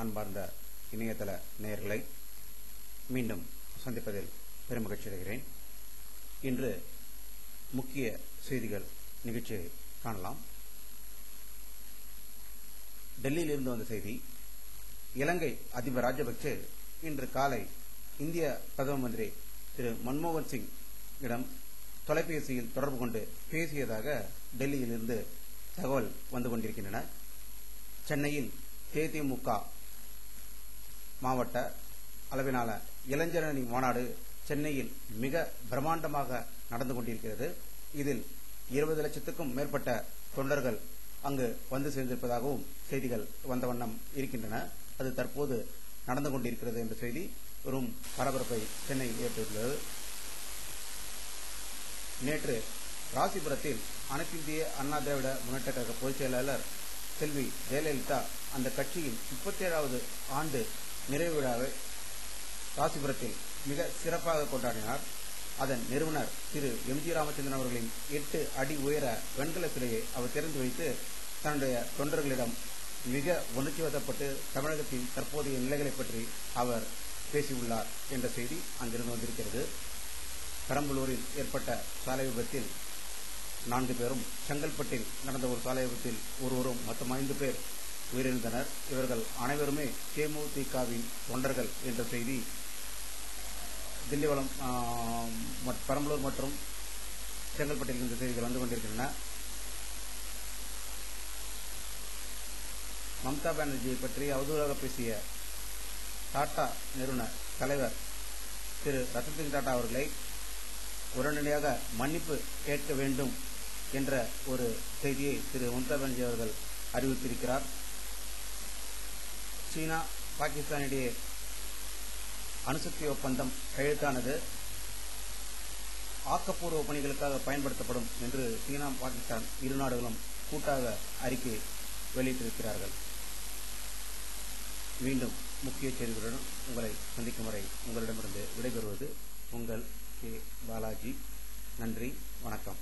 அன்பார்ந்த இணையதள நேயர்களை மீண்டும் சந்திப்பதில் பெருமகிழ்ச்சி அடைகிறேன். இன்று முக்கிய செய்திகள் நிகழ்ச்சியை காணலாம். டெல்லியிலிருந்து வந்த செய்தி. இலங்கை அதிபர் ராஜபக்சே இன்று காலை இந்திய பிரதம மந்திரி திரு மன்மோகன் சிங் இடம் தொலைபேசியில் தொடர்பு கொண்டு பேசியதாக டெல்லியிலிருந்து தகவல் வந்து கொண்டிருக்கின்றன. சென்னையில் தேமுதிக மாவட்ட அளவிலான இளைஞரணி மாநாடு சென்னையில் மிக பிரம்மாண்டமாக நடந்து கொண்டிருக்கிறது. இதில் 20 லட்சத்துக்கும் மேற்பட்ட தொண்டர்கள் அங்கு வந்து சேர்ந்திருப்பதாகவும் செய்திகள் வந்த வண்ணம் இருக்கின்றன. அது தற்போது நடந்து கொண்டிருக்கிறது என்ற செய்தி வெறும் பரபரப்பை சென்னையில் ஏற்பட்டுள்ளது. நேற்று ராசிபுரத்தில் அனைத்திந்திய அண்ணா திராவிட முன்னேற்ற கழக பொதுச் செயலாளர் செல்வி ஜெயலலிதா அந்த கட்சியின் 37வது ஆண்டு நிறைவு விழாவை ராசிபுரத்தில் மிக சிறப்பாக கொண்டாடினார். அதன் நிறுவனர் திரு எம்.ஜி. ராமச்சந்திரன் அவர்களின் 8 அடி உயர வெண்கல சிலையை அவர் திறந்து வைத்து தன்னுடைய தொண்டர்களிடம் மிக உணர்ச்சி வசப்பட்டு தமிழகத்தின் தற்போதைய நிலைகளை பற்றி அவர் பேசியுள்ளார் என்ற செய்தி அங்கிருந்து வந்திருக்கிறது. பெரம்பலூரில் ஏற்பட்ட சாலை விபத்தில் 4 பேரும், செங்கல்பட்டில் நடந்த ஒரு சாலை விபத்தில் ஒருவரும், மொத்தம் 5 பேர் உயிரிழந்தனர். இவர்கள் அனைவருமே தேமுதிகவின் தொண்டர்கள் என்ற செய்தி திண்டிவனம், பெரம்பலூர் மற்றும் செங்கல்பட்டில் இந்த செய்திகள் வந்து கொண்டிருக்கின்றன. மம்தா பானர்ஜியை பற்றி அவதூறாக பேசிய டாடா நிறுவன தலைவர் திரு ரத்தன் சிங் டாடா அவர்களை உடனடியாக மன்னிப்பு கேட்க வேண்டும் என்ற ஒரு செய்தியை திரு மம்தா பானர்ஜி அவர்கள் அறிவித்திருக்கிறார். சீனா பாகிஸ்தானிடையே அணுசக்தி ஒப்பந்தம் கையெழுத்தானது ஆக்கப்பூர்வ பணிகளுக்காக பயன்படுத்தப்படும் என்று சீனா பாகிஸ்தான் இரு நாடுகளும் கூட்டாக அறிக்கை வெளியிட்டிருக்கிறார்கள். மீண்டும் முக்கிய செய்திகளுடன் உங்களை சந்திக்கும் வரை உங்களிடமிருந்து விடைபெறுவது உங்கள் கே. பாலாஜி. நன்றி, வணக்கம்.